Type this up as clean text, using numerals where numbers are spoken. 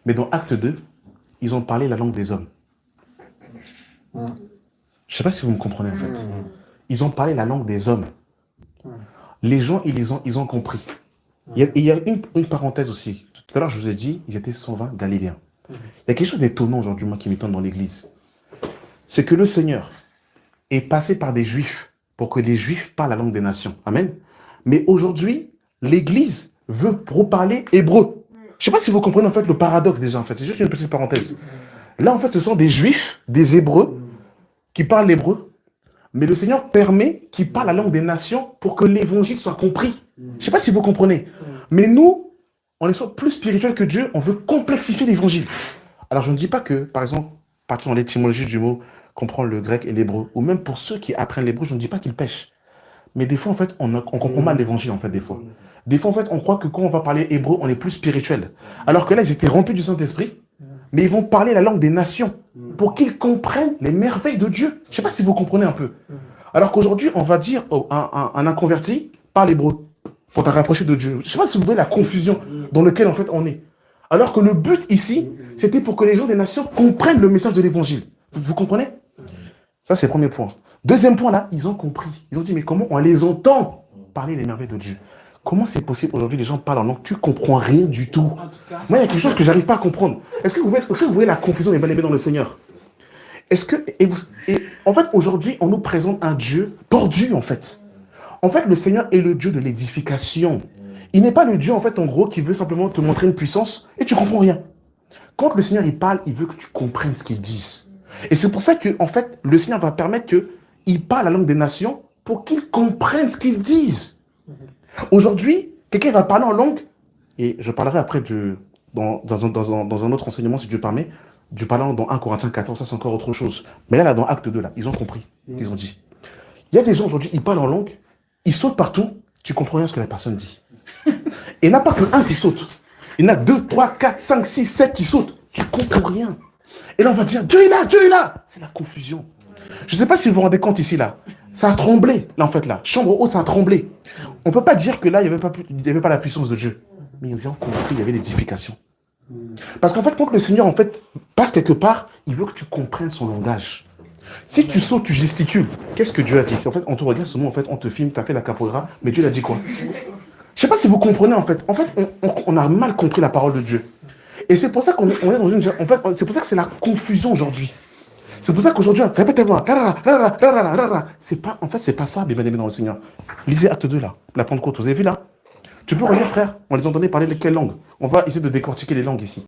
Mais dans Acte 2, ils ont parlé la langue des hommes. Je ne sais pas si vous me comprenez, en fait. Ils ont parlé la langue des hommes. Les gens, ils ont compris. Il y a une parenthèse aussi. Tout à l'heure, je vous ai dit, ils étaient 120 Galiléens. Il y a quelque chose d'étonnant aujourd'hui, moi, qui m'étonne dans l'Église. C'est que le Seigneur est passé par des Juifs pour que les Juifs parlent la langue des nations. Amen. Mais aujourd'hui, l'Église veut reparler hébreu. Je ne sais pas si vous comprenez en fait le paradoxe déjà, en fait. C'est juste une petite parenthèse. Là, en fait, ce sont des Juifs, des Hébreux, qui parlent l'hébreu, mais le Seigneur permet qu'ils parlent la langue des nations pour que l'évangile soit compris. Je ne sais pas si vous comprenez. Mais nous, on est soit plus spirituel que Dieu, on veut complexifier l'évangile. Alors, je ne dis pas que, par exemple, partout dans l'étymologie du mot, comprendre le grec et l'hébreu, ou même pour ceux qui apprennent l'hébreu, je ne dis pas qu'ils pêchent. Mais des fois, en fait, on comprend mal l'évangile, en fait, des fois. Des fois, en fait, on croit que quand on va parler hébreu, on est plus spirituel. Alors que là, ils étaient remplis du Saint-Esprit, mais ils vont parler la langue des nations pour qu'ils comprennent les merveilles de Dieu. Je ne sais pas si vous comprenez un peu. Alors qu'aujourd'hui, on va dire à un inconverti, parle hébreu, pour te rapprocher de Dieu. Je ne sais pas si vous voyez la confusion dans laquelle, en fait, on est. Alors que le but ici, c'était pour que les gens des nations comprennent le message de l'évangile. Vous comprenez? Ça, c'est le premier point. Deuxième point, là, ils ont compris. Ils ont dit, mais comment on les entend parler les merveilles de Dieu? Comment c'est possible aujourd'hui, les gens parlent en langue, tu ne comprends rien du tout. Moi, il y a quelque chose que je n'arrive pas à comprendre. Est-ce que vous voyez la confusion des bien-aimés dans le Seigneur? En fait, aujourd'hui, on nous présente un Dieu tordu, en fait. En fait, le Seigneur est le Dieu de l'édification. Il n'est pas le Dieu, en fait, en gros, qui veut simplement te montrer une puissance et tu ne comprends rien. Quand le Seigneur, il parle, il veut que tu comprennes ce qu'il dit. Et c'est pour ça que, en fait, le Seigneur va permettre qu'il parle la langue des nations pour qu'ils comprennent ce qu'ils disent. Aujourd'hui, quelqu'un va parler en langue, et je parlerai après dans un autre enseignement, si Dieu permet, du parlant dans 1 Corinthiens 14, ça c'est encore autre chose. Mais là, dans Acte 2, là, ils ont compris, ils ont dit. Il y a des gens aujourd'hui, ils parlent en langue, ils sautent partout, tu comprends rien ce que la personne dit. Et il n'y en a pas que un qui saute. Il y en a 2, 3, 4, 5, 6, 7 qui sautent. Tu ne comprends rien. Et là, on va dire, Dieu est là, Dieu est là. C'est la confusion. Je ne sais pas si vous vous rendez compte ici, là. Ça a tremblé, là, en fait, là. Chambre haute, ça a tremblé. On ne peut pas dire que là, il n'y avait pas la puissance de Dieu. Mais ils ont compris, il y avait l'édification. Parce qu'en fait, quand le Seigneur, en fait, passe quelque part, il veut que tu comprennes son langage. Si tu sautes, tu gesticules, qu'est-ce que Dieu a dit? En fait, on te regarde seulement, en fait, on te filme, tu as fait la capoeira, mais Dieu l'a dit quoi? Je ne sais pas si vous comprenez, en fait. En fait, on a mal compris la parole de Dieu. Et c'est pour ça qu'on est dans une... En fait, c'est pour ça que c'est la confusion aujourd'hui. C'est pour ça qu'aujourd'hui, répétez-moi, c'est pas, en fait, c'est pas ça, bien aimé dans le Seigneur. Lisez Acte 2, là, la Pentecôte, vous avez vu là? Tu peux relire, frère, on les entendait parler de quelle langue? On va essayer de décortiquer les langues ici.